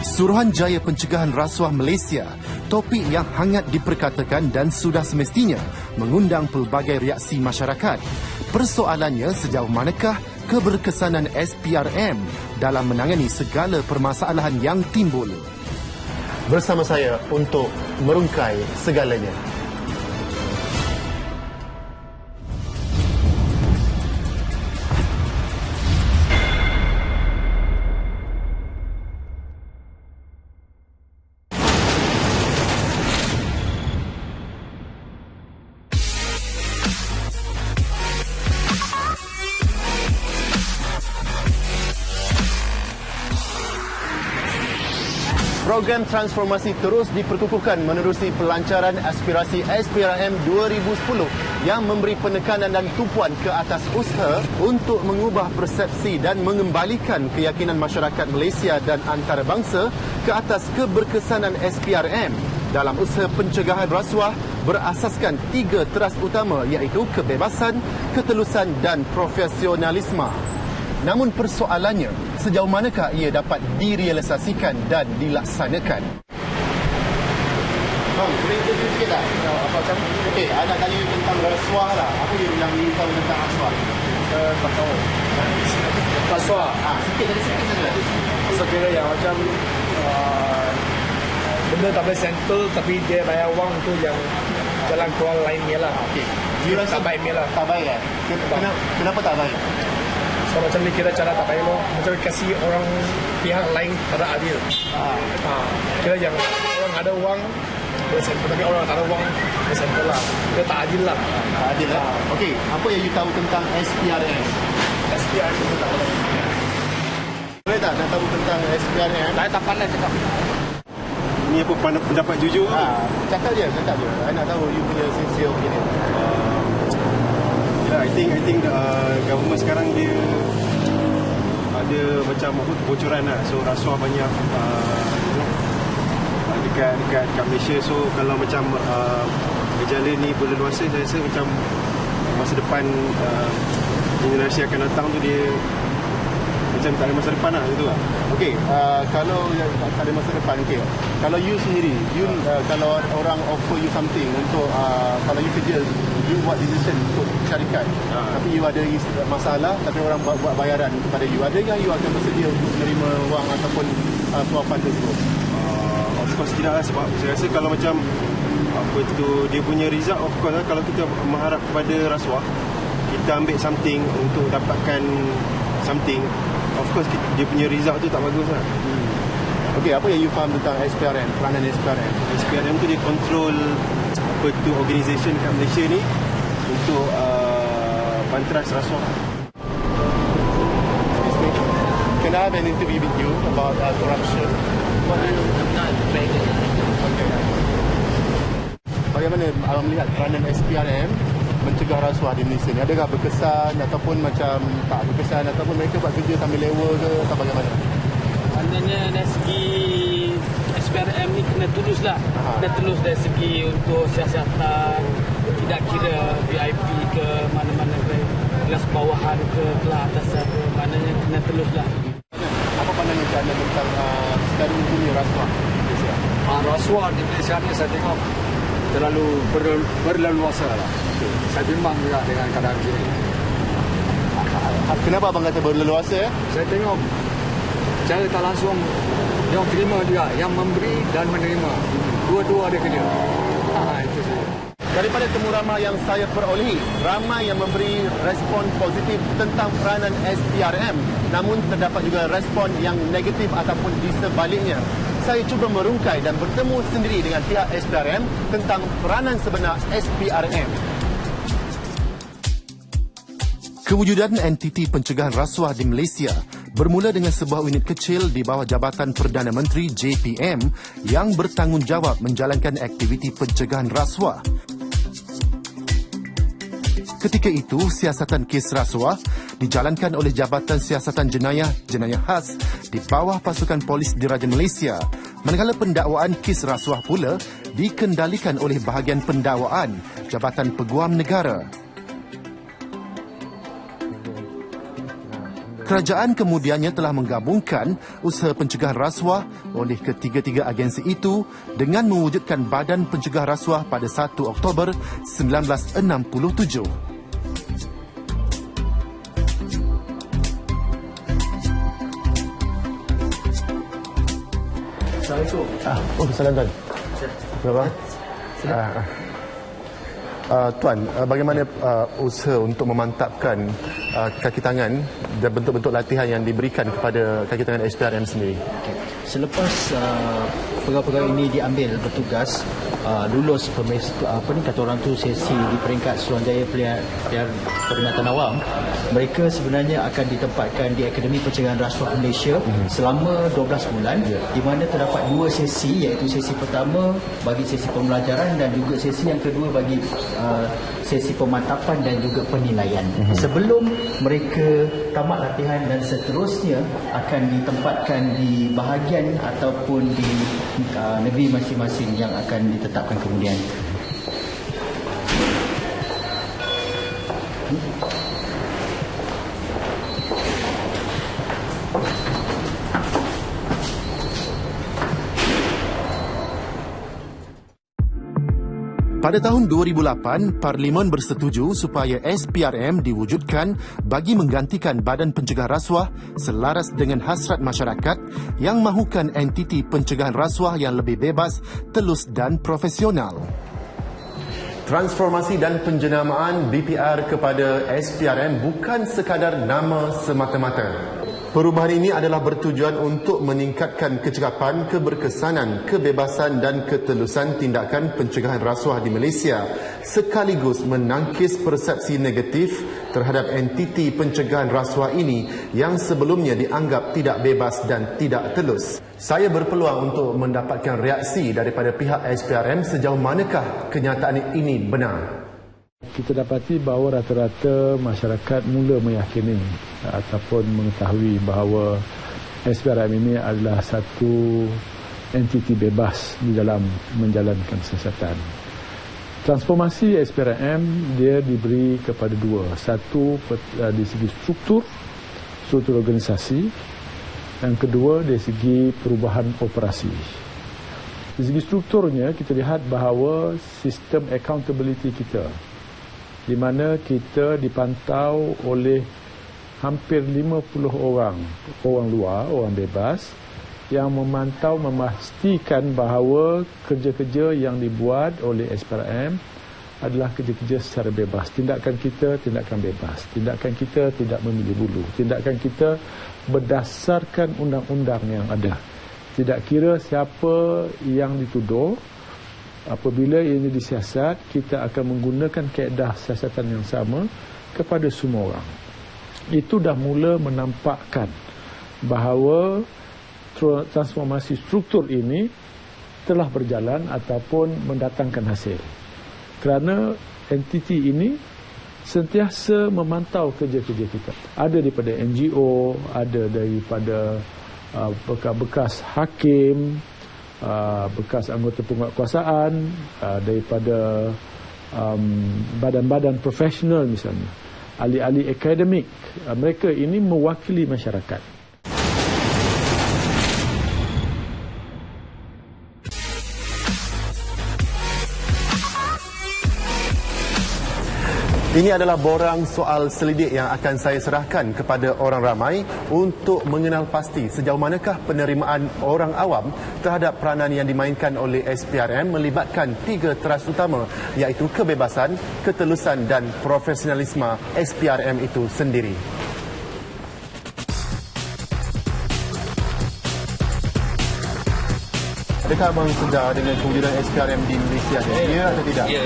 Suruhanjaya Pencegahan Rasuah Malaysia, topik yang hangat diperkatakan dan sudah semestinya mengundang pelbagai reaksi masyarakat. Persoalannya, sejauh manakah keberkesanan SPRM dalam menangani segala permasalahan yang timbul? Bersama saya untuk merungkai segalanya. Program transformasi terus diperkukuhkan menerusi pelancaran aspirasi SPRM 2010 yang memberi penekanan dan tumpuan ke atas usaha untuk mengubah persepsi dan mengembalikan keyakinan masyarakat Malaysia dan antarabangsa ke atas keberkesanan SPRM dalam usaha pencegahan rasuah berasaskan 3 teras utama iaitu kebebasan, ketelusan dan profesionalisme. Namun persoalannya, sejauh manakah ia dapat direalisasikan dan dilaksanakan? Bang, boleh interview sikit tak? Apa macam? Okey, I nak tanya tentang rasuah lah. Apa yang you tahu tentang rasuah? Tak tahu. Rasuah? Sikit saja. Saya kira yang macam benda tak boleh settle tapi dia bayar wang tu yang jalan keluar lainnya lah. Okey. You rasa tak baik lah. Tak baik kan? Kenapa tak baik? So macam ni kira cara tak baik loh. Macam kasih orang pihak lain tak adil. Kira yang orang ada wang boleh settle tapi orang tak ada wang boleh settle lah. Kira tak adil lah. Tak adil lah. Okey, apa yang you tahu tentang SPRM? SPRM itu tak boleh. Boleh tak nak tahu tentang SPRM? Saya tak pandai cakap. Ini apa pendapat jujur? Cakap je. I nak tahu you punya sincere opinion. I think government sekarang dia ada macam kebocoran lah. So rasuah banyak dekat Malaysia. So kalau macam gejala ni berleluasa, saya rasa macam masa depan generasi akan datang tu dia macam tak ada masa depan lah, gitu lah. Okey, kalau tak ada masa depan, okey. Kalau you sendiri, kalau orang offer you something untuk kalau you kerja, you buat decision untuk syarikat, tapi you ada masalah, tapi orang buat bayaran kepada you, adakah you akan bersedia untuk menerima wang ataupun suapan tersebut? Of course tidak lah, sebab saya rasa kalau macam apa tu dia punya result, of course lah, kalau kita mengharap kepada rasuah, kita ambil something untuk dapatkan something, of course dia punya result tu tak bagus lah. Okey, apa yang you faham tentang SPRM, peranan SPRM? SPRM tu dia control apa tu organisation kat Malaysia ni untuk pantras rasuah. Excuse me. Can I have an interview with you about corruption? What do you... Okay. Bagaimana awak melihat peranan SPRM mencegah rasuah di Malaysia ni? Adakah berkesan ataupun macam tak berkesan, ataupun mereka buat kerja sambil lewa ke atau bagaimana? Maknanya dari segi SPRM ni kena tulus lah. Kena tulus dari segi untuk siasatan, tidak kira VIP ke mana-mana ke kelas bawahan ke kelas atas ke, maknanya kena tulus lah. Apa pandangan anda tentang sekarang punya rasuah di Malaysia? Rasuah di Malaysia ni saya tengok terlalu berleluasa lah. Saya bimbang juga dengan keadaan ini. Kenapa abang kata berleluasa? Saya tengok cara tak langsung yang terima juga, yang memberi dan menerima. Dua-dua ada kerja. Itu saja. Daripada temu ramai yang saya perolehi, ramai yang memberi respon positif tentang peranan SPRM. Namun terdapat juga respon yang negatif ataupun di sebaliknya. Saya cuba merungkai dan bertemu sendiri dengan pihak SPRM tentang peranan sebenar SPRM. Kewujudan entiti pencegahan rasuah di Malaysia bermula dengan sebuah unit kecil di bawah Jabatan Perdana Menteri JPM yang bertanggungjawab menjalankan aktiviti pencegahan rasuah. Ketika itu, siasatan kes rasuah dijalankan oleh Jabatan Siasatan Jenayah Khas di bawah pasukan polis Diraja Malaysia, manakala pendakwaan kes rasuah pula dikendalikan oleh bahagian pendakwaan Jabatan Peguam Negara. Kerajaan kemudiannya telah menggabungkan usaha pencegahan rasuah oleh ketiga-tiga agensi itu dengan mewujudkan Badan Pencegah Rasuah pada 1 Oktober 1967. Assalamualaikum. Salam Tuan. Berapa? Tuan, bagaimana usaha untuk memantapkan kaki tangan dan bentuk-bentuk latihan yang diberikan kepada kaki tangan SPRM sendiri? Selepas pegawai-pegawai ini diambil bertugas, lulus kata orang tu sesi di peringkat Suruhanjaya Perkhidmatan Awam, mereka sebenarnya akan ditempatkan di Akademi Pencegahan Rasuah Malaysia selama 12 bulan, di mana terdapat 2 sesi, iaitu sesi pertama bagi sesi pembelajaran dan juga sesi yang kedua bagi sesi pemantapan dan juga penilaian. Sebelum mereka tamat latihan dan seterusnya akan ditempatkan di bahagian ataupun di negeri masing-masing yang akan ditetapkan kemudian. Pada tahun 2008, Parlimen bersetuju supaya SPRM diwujudkan bagi menggantikan Badan Pencegah Rasuah selaras dengan hasrat masyarakat yang mahukan entiti pencegahan rasuah yang lebih bebas, telus dan profesional. Transformasi dan penjenamaan BPR kepada SPRM bukan sekadar nama semata-mata. Perubahan ini adalah bertujuan untuk meningkatkan kecekapan, keberkesanan, kebebasan dan ketelusan tindakan pencegahan rasuah di Malaysia sekaligus menangkis persepsi negatif terhadap entiti pencegahan rasuah ini yang sebelumnya dianggap tidak bebas dan tidak telus. Saya berpeluang untuk mendapatkan reaksi daripada pihak SPRM sejauh manakah kenyataan ini benar. Kita dapati bahawa rata-rata masyarakat mula meyakini ataupun mengetahui bahawa SPRM ini adalah satu entiti bebas di dalam menjalankan siasatan. Transformasi SPRM dia diberi kepada 2. Satu di segi struktur organisasi, yang kedua dari segi perubahan operasi. Di segi strukturnya kita lihat bahawa sistem accountability kita, di mana kita dipantau oleh hampir 50 orang luar, orang bebas yang memantau memastikan bahawa kerja-kerja yang dibuat oleh SPRM adalah kerja-kerja secara bebas. Tindakan kita tindakan bebas. Tindakan kita tidak memilih bulu. Tindakan kita berdasarkan undang-undang yang ada. Tidak kira siapa yang dituduh. Apabila ini disiasat, kita akan menggunakan kaedah siasatan yang sama kepada semua orang. Itu dah mula menampakkan bahawa transformasi struktur ini telah berjalan ataupun mendatangkan hasil. Kerana entiti ini sentiasa memantau kerja-kerja kita. Ada daripada NGO, ada daripada bekas hakim, bekas anggota penguatkuasaan, daripada badan-badan profesional misalnya, ahli-ahli akademik. Mereka ini mewakili masyarakat. Ini adalah borang soal selidik yang akan saya serahkan kepada orang ramai untuk mengenal pasti sejauh manakah penerimaan orang awam terhadap peranan yang dimainkan oleh SPRM melibatkan 3 teras utama, iaitu kebebasan, ketelusan dan profesionalisme SPRM itu sendiri. Adakah abang sedar dengan kewujudan SPRM di Malaysia? Ya atau tidak? Ya.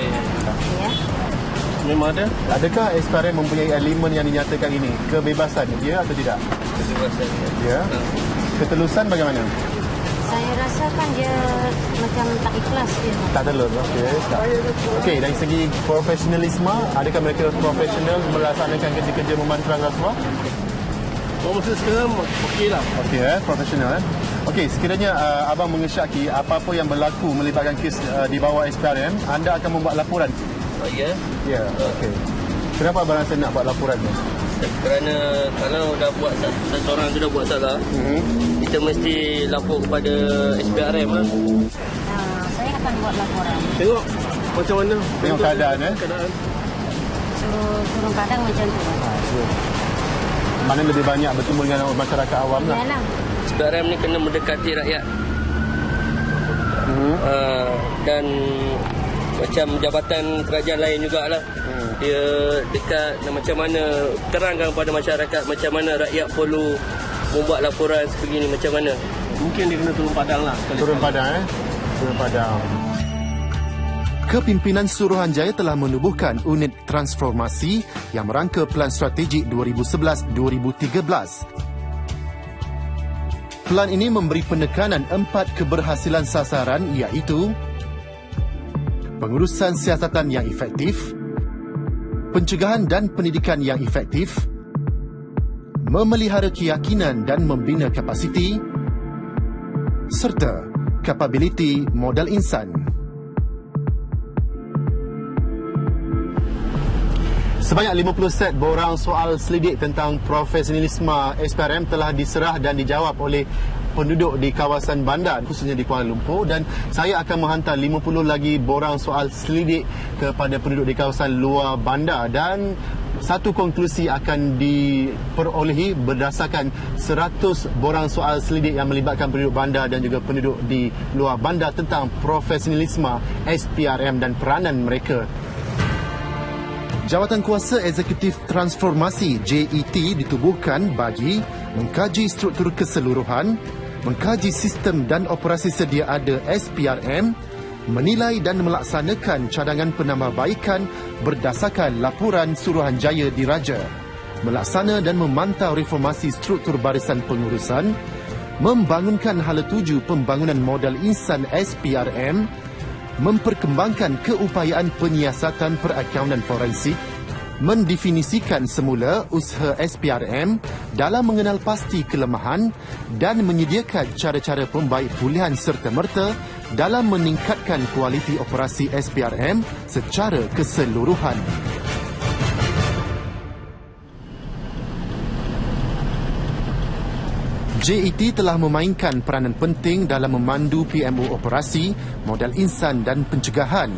Memang ada. Adakah SPRM mempunyai elemen yang dinyatakan ini? Kebebasan, ya atau tidak? Kebebasan. Ya. Ketelusan bagaimana? Saya rasakan dia macam tak ikhlas dia. Tak telus. Okey, dari segi profesionalisme, adakah mereka profesional melaksanakan kerja-kerja memantrang rasuah? Masa sekarang okeylah. Okey, profesional. Okey, sekiranya abang mengesyaki apa-apa yang berlaku melibatkan kes di bawah SPRM, anda akan membuat laporan. Ya. Ya, okey. Kenapa abang rasa nak buat laporan ni? Kerana kalau dah buat seseorang tu dah buat salah, kita mesti lapor kepada SPRM lah. Saya akan buat laporan. Tengok macam mana. Tengok keadaan. Turun padang macam tu. Mana lebih banyak bertemu dengan masyarakat awam lah. Yalah. SPRM ni kena mendekati rakyat. Dan macam jabatan kerajaan lain jugalah. Dia dekat dan macam mana terangkan kepada masyarakat macam mana rakyat perlu membuat laporan sebegini, macam mana. Mungkin dia kena turun padang lah. Turun padang. Turun padang. Kepimpinan Suruhanjaya telah menubuhkan unit transformasi yang merangka Pelan Strategik 2011-2013. Pelan ini memberi penekanan 4 keberhasilan sasaran iaitu pengurusan siasatan yang efektif, pencegahan dan pendidikan yang efektif, memelihara keyakinan dan membina kapasiti, serta kapabiliti modal insan. Sebanyak 50 set borang soal selidik tentang profesionalisme SPRM telah diserah dan dijawab oleh penduduk di kawasan bandar, khususnya di Kuala Lumpur, dan saya akan menghantar 50 lagi borang soal selidik kepada penduduk di kawasan luar bandar, dan satu konklusi akan diperolehi berdasarkan 100 borang soal selidik yang melibatkan penduduk bandar dan juga penduduk di luar bandar tentang profesionalisme SPRM dan peranan mereka. Jawatan Kuasa Eksekutif Transformasi JET ditubuhkan bagi mengkaji struktur keseluruhan, mengkaji sistem dan operasi sedia ada SPRM, menilai dan melaksanakan cadangan penambahbaikan berdasarkan laporan Suruhanjaya Diraja, melaksana dan memantau reformasi struktur barisan pengurusan, membangunkan hala tuju pembangunan modal insan SPRM, memperkembangkan keupayaan penyiasatan perakaunan forensik, mendefinisikan semula usaha SPRM dalam mengenal pasti kelemahan dan menyediakan cara-cara pembaik pulihan serta-merta dalam meningkatkan kualiti operasi SPRM secara keseluruhan. JET telah memainkan peranan penting dalam memandu PMO operasi, modal insan dan pencegahan.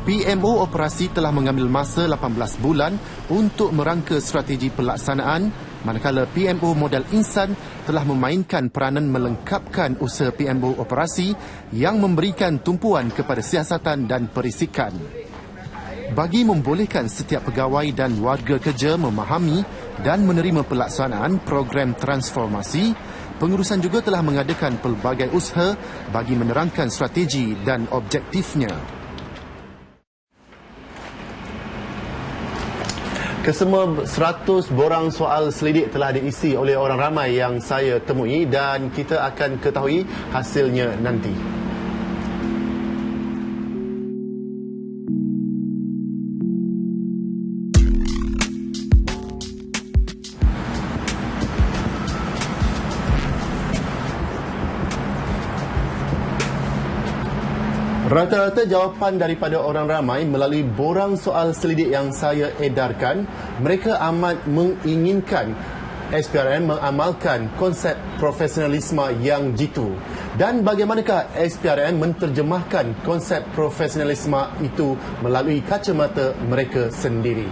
PMO operasi telah mengambil masa 18 bulan untuk merangka strategi pelaksanaan, manakala PMO modal insan telah memainkan peranan melengkapkan usaha PMO operasi yang memberikan tumpuan kepada siasatan dan perisikan. Bagi membolehkan setiap pegawai dan warga kerja memahami dan menerima pelaksanaan program transformasi, pengurusan juga telah mengadakan pelbagai usaha bagi menerangkan strategi dan objektifnya. Kesemua 100 borang soal selidik telah diisi oleh orang ramai yang saya temui dan kita akan ketahui hasilnya nanti. Rata-rata jawapan daripada orang ramai melalui borang soal selidik yang saya edarkan, mereka amat menginginkan SPRM mengamalkan konsep profesionalisme yang jitu. Dan bagaimanakah SPRM menterjemahkan konsep profesionalisme itu melalui kacamata mereka sendiri?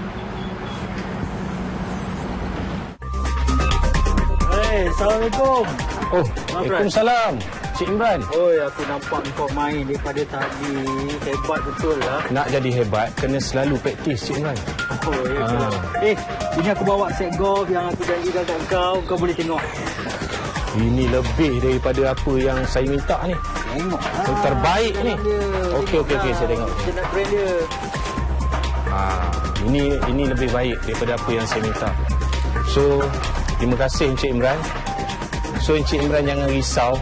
Assalamualaikum. Oh, Waalaikumsalam. Cik Imran. Oi, aku nampak kau main daripada tadi. Hebat betul lah. Nak jadi hebat, kena selalu praktis, Cik Imran. Oh, ya. Ini aku bawa set golf yang aku janjikan kat kau. Kau boleh tengok. Ini lebih daripada apa yang saya minta ni. Tengok lah. Yang terbaik ni. Okey, saya tengok. Kita nak brand dia. Ini lebih baik daripada apa yang saya minta. So, terima kasih Encik Imran. So, Encik Imran jangan risau.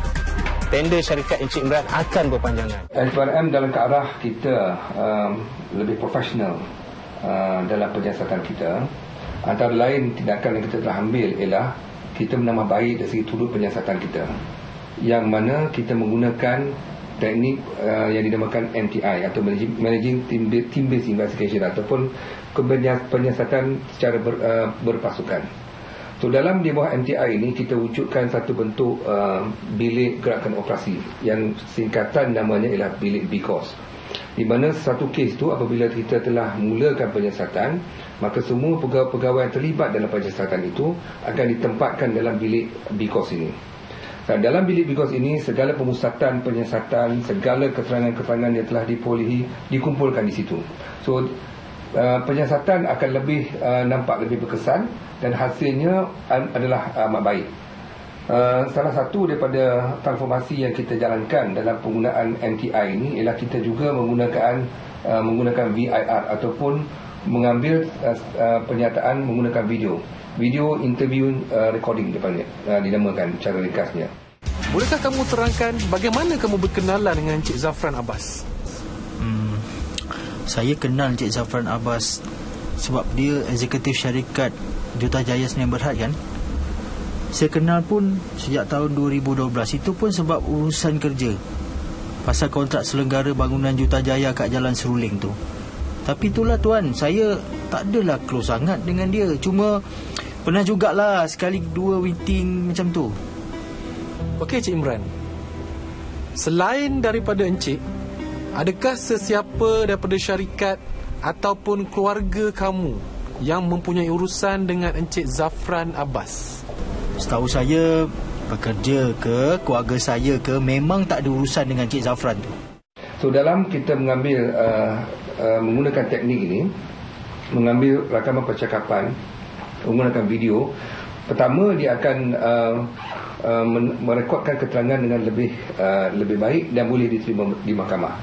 Tender syarikat Encik Imran akan berpanjangan. SPRM dalam ke arah kita lebih profesional dalam penyiasatan kita. Antara lain tindakan yang kita telah ambil ialah kita menambah baik dari segi turut penyiasatan kita, yang mana kita menggunakan teknik yang dinamakan MTI atau Managing Team-Based Investigation ataupun penyiasatan secara berpasukan. So dalam di bawah MTI ini kita wujudkan satu bentuk bilik gerakan operasi yang singkatan namanya ialah bilik BCOS. Di mana satu kes tu apabila kita telah mulakan penyiasatan, maka semua pegawai-pegawai yang terlibat dalam penyiasatan itu akan ditempatkan dalam bilik BCOS ini. Dan dalam bilik BCOS ini segala pemusatan penyiasatan, segala keterangan-keterangan yang telah diperolehi dikumpulkan di situ. So penyiasatan akan lebih nampak lebih berkesan dan hasilnya adalah amat baik. Salah satu daripada transformasi yang kita jalankan dalam penggunaan MTI ini ialah kita juga menggunakan VIR ataupun mengambil pernyataan menggunakan video interview recording dinamakan cara ringkasnya. Bolehkah kamu terangkan bagaimana kamu berkenalan dengan Encik Zafran Abbas? Saya kenal Encik Zafran Abbas sebab dia eksekutif syarikat Jutajaya Sdn Bhd kan. Saya kenal pun sejak tahun 2012. Itu pun sebab urusan kerja, pasal kontrak selenggara bangunan Jutajaya kat Jalan Seruling tu. Tapi itulah tuan, saya tak adalah close sangat dengan dia. Cuma pernah jugalah sekali dua meeting macam tu. Okey Cik Imran, selain daripada Encik, adakah sesiapa daripada syarikat ataupun keluarga kamu yang mempunyai urusan dengan Encik Zafran Abbas? Setahu saya, pekerja ke, keluarga saya ke, memang tak ada urusan dengan Encik Zafran tu. So dalam kita mengambil menggunakan teknik ini, mengambil rakaman percakapan, menggunakan video, pertama dia akan merekodkan keterangan dengan lebih baik dan boleh diterima di mahkamah.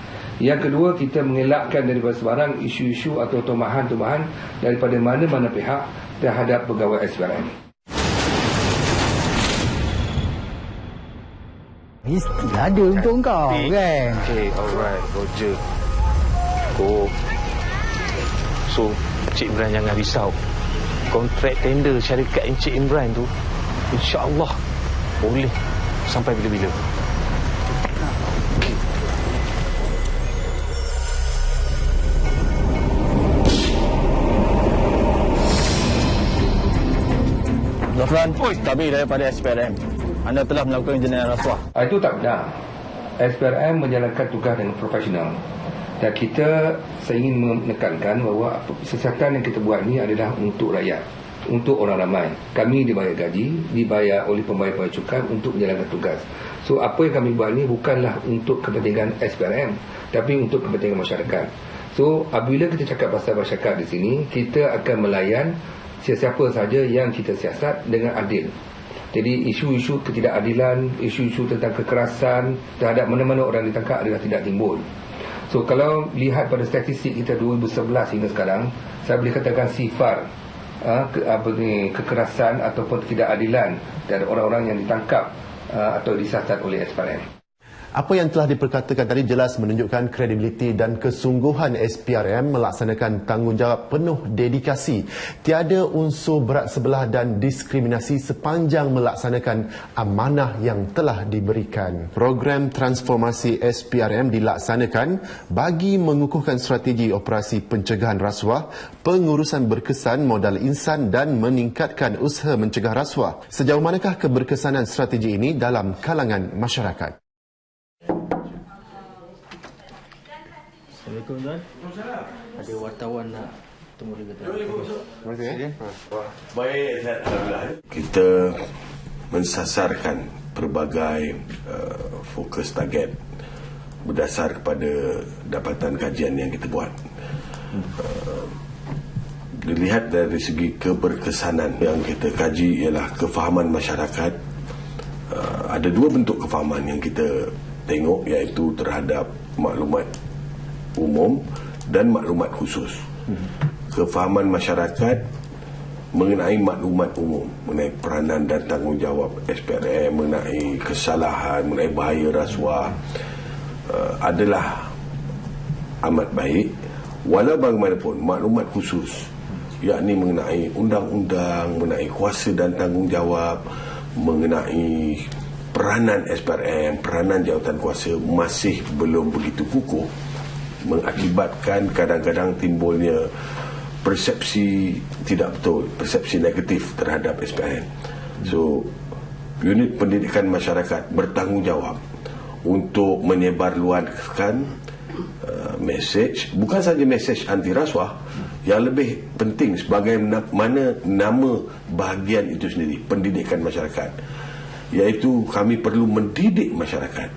Yang kedua, kita mengelakkan daripada sebarang isu-isu atau tomahan-tomahan daripada mana-mana pihak terhadap pegawai SPRM. Mestilah ada untuk kau kan. Okay, alright, Roger. Go. So, Encik Imran jangan risau. Kontrak tender syarikat Encik Imran tu, insya-Allah boleh sampai bila-bila. Zafran, kami daripada SPRM. Anda telah melakukan jenayah rasuah. Itu tak benar. SPRM menjalankan tugas dengan profesional. Dan kita ingin menekankan bahawa siasatan yang kita buat ni adalah untuk rakyat, untuk orang ramai. Kami dibayar gaji, dibayar oleh pembayar cukai untuk menjalankan tugas. So apa yang kami buat ni bukanlah untuk kepentingan SPRM, tapi untuk kepentingan masyarakat. So apabila kita cakap pasal masyarakat di sini, kita akan melayan sesiapa saja yang kita siasat dengan adil. Jadi isu-isu ketidakadilan, isu-isu tentang kekerasan terhadap mana-mana orang ditangkap adalah tidak timbul. So kalau lihat pada statistik kita 2011 hingga sekarang, saya boleh katakan sifar kekerasan ataupun ketidakadilan dari orang-orang yang ditangkap atau disiasat oleh SPRM. Apa yang telah diperkatakan tadi jelas menunjukkan kredibiliti dan kesungguhan SPRM melaksanakan tanggungjawab penuh dedikasi. Tiada unsur berat sebelah dan diskriminasi sepanjang melaksanakan amanah yang telah diberikan. Program transformasi SPRM dilaksanakan bagi mengukuhkan strategi operasi pencegahan rasuah, pengurusan berkesan modal insan dan meningkatkan usaha mencegah rasuah. Sejauh manakah keberkesanan strategi ini dalam kalangan masyarakat? Assalamualaikum tuan. Ada wartawan nak temu dengan tuan. Baik, kita mensasarkan pelbagai fokus target berdasar kepada dapatan kajian yang kita buat. Dilihat dari segi keberkesanan yang kita kaji ialah kefahaman masyarakat. Ada dua bentuk kefahaman yang kita tengok, iaitu terhadap maklumat umum dan maklumat khusus. Kefahaman masyarakat mengenai maklumat umum, mengenai peranan dan tanggungjawab SPRM, mengenai kesalahan, mengenai bahaya rasuah adalah amat baik. Walau bagaimanapun, maklumat khusus, yakni mengenai undang-undang, mengenai kuasa dan tanggungjawab, mengenai peranan SPRM, peranan jawatan kuasa masih belum begitu kukuh, mengakibatkan kadang-kadang timbulnya persepsi tidak betul, persepsi negatif terhadap SPRM. So, unit pendidikan masyarakat bertanggungjawab untuk menyebarluaskan mesej, bukan saja mesej anti rasuah, yang lebih penting sebagaimana nama bahagian itu sendiri, pendidikan masyarakat, iaitu kami perlu mendidik masyarakat.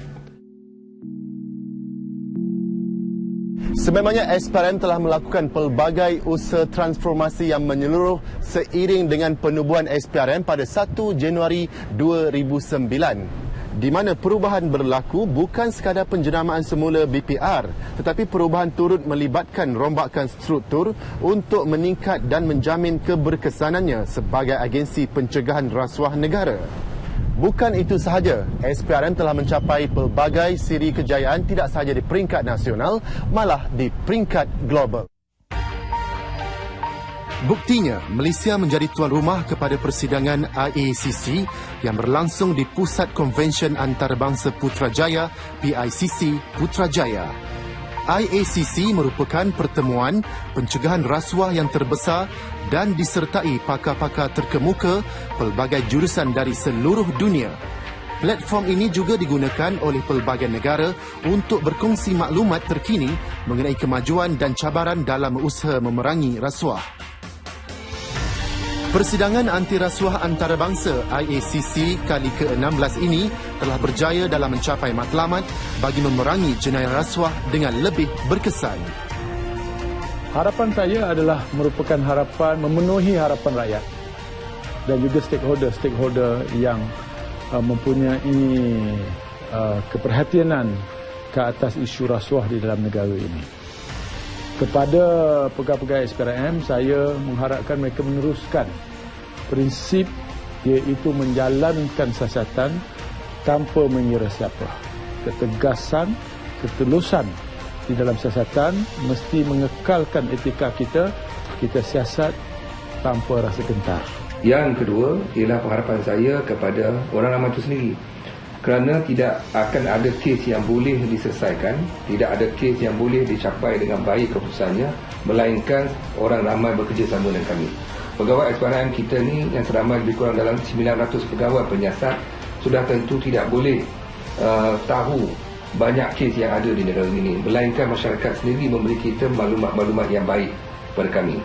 Sememangnya SPRM telah melakukan pelbagai usaha transformasi yang menyeluruh seiring dengan penubuhan SPRM pada 1 Januari 2009. Di mana perubahan berlaku bukan sekadar penjenamaan semula BPR, tetapi perubahan turut melibatkan rombakan struktur untuk meningkat dan menjamin keberkesanannya sebagai agensi pencegahan rasuah negara. Bukan itu sahaja, SPRM telah mencapai pelbagai siri kejayaan tidak sahaja di peringkat nasional, malah di peringkat global. Buktinya, Malaysia menjadi tuan rumah kepada persidangan IACC yang berlangsung di Pusat Konvensyen Antarabangsa Putrajaya, PICC Putrajaya. IACC merupakan pertemuan pencegahan rasuah yang terbesar dan disertai pakar-pakar terkemuka pelbagai jurusan dari seluruh dunia. Platform ini juga digunakan oleh pelbagai negara untuk berkongsi maklumat terkini mengenai kemajuan dan cabaran dalam usaha memerangi rasuah. Persidangan anti rasuah antarabangsa IACC kali ke-16 ini telah berjaya dalam mencapai matlamat bagi memerangi jenayah rasuah dengan lebih berkesan. Harapan saya adalah merupakan harapan memenuhi harapan rakyat dan juga stakeholder yang mempunyai keperhatianan ke atas isu rasuah di dalam negara ini. Kepada pegawai-pegawai SPRM, saya mengharapkan mereka meneruskan prinsip iaitu menjalankan siasatan tanpa mengira siapa. Ketegasan, ketulusan di dalam siasatan mesti mengekalkan etika kita siasat tanpa rasa gentar. Yang kedua ialah pengharapan saya kepada orang ramai itu sendiri. Kerana tidak akan ada kes yang boleh diselesaikan, tidak ada kes yang boleh dicapai dengan baik keputusannya, melainkan orang ramai bekerjasama dengan kami. Pegawai SPRM kita ni yang seramai lebih kurang dalam 900 pegawai penyiasat sudah tentu tidak boleh tahu banyak kes yang ada di negara ini, melainkan masyarakat sendiri memberi kita maklumat-maklumat yang baik kepada kami.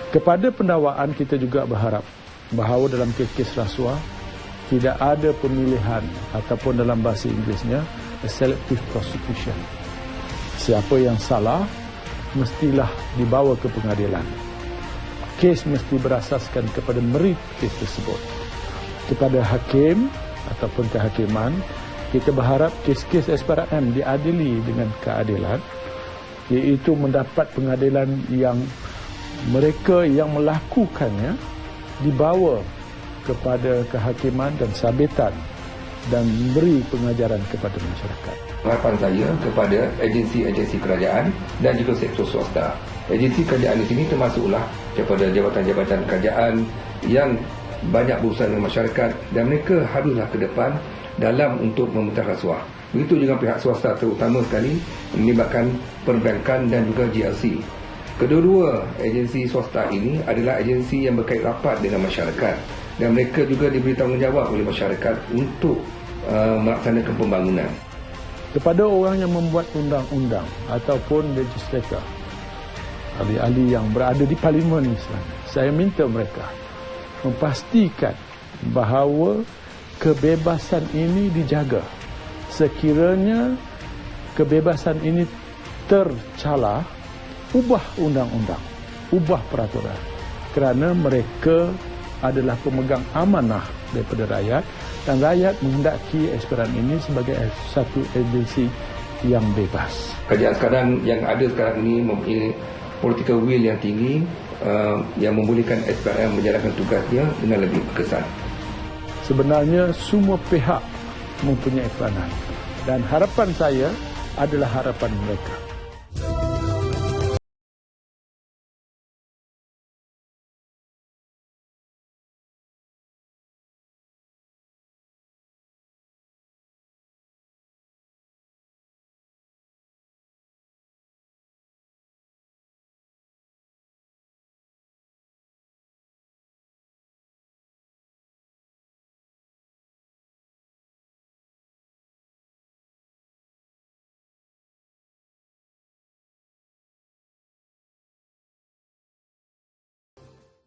Kepada pendakwaan kita juga berharap bahawa dalam kes-kes rasuah tidak ada pemilihan ataupun dalam bahasa Inggerisnya a selective prosecution. Siapa yang salah mestilah dibawa ke pengadilan. Kes mesti berasaskan kepada merit kes tersebut. Kepada hakim ataupun kehakiman, kita berharap kes-kes SPRM diadili dengan keadilan, iaitu mendapat pengadilan yang mereka yang melakukannya dibawa kepada kehakiman dan sabitan dan beri pengajaran kepada masyarakat. Harapan saya kepada agensi-agensi kerajaan dan juga sektor swasta. Agensi kerajaan di sini termasuklah kepada jabatan-jabatan kerajaan yang banyak berurusan dengan masyarakat dan mereka haruslah ke depan dalam untuk memetas rasuah. Begitu juga pihak swasta, terutama sekali melibatkan perbankan dan juga GLC. Kedua-dua agensi swasta ini adalah agensi yang berkait rapat dengan masyarakat dan mereka juga diberi tanggungjawab oleh masyarakat untuk melaksanakan pembangunan. Kepada orang yang membuat undang-undang ataupun legislator, ahli-ahli yang berada di parlimen misalnya, saya minta mereka memastikan bahawa kebebasan ini dijaga. Sekiranya kebebasan ini tercela, ubah undang-undang, ubah peraturan, kerana mereka adalah pemegang amanah daripada rakyat dan rakyat menghendaki SPRM ini sebagai satu agensi yang bebas. Kerajaan sekarang yang ada sekarang ini mempunyai political will yang tinggi yang membolehkan SPRM menjalankan tugasnya dengan lebih berkesan. Sebenarnya semua pihak mempunyai peranan dan harapan saya adalah harapan mereka.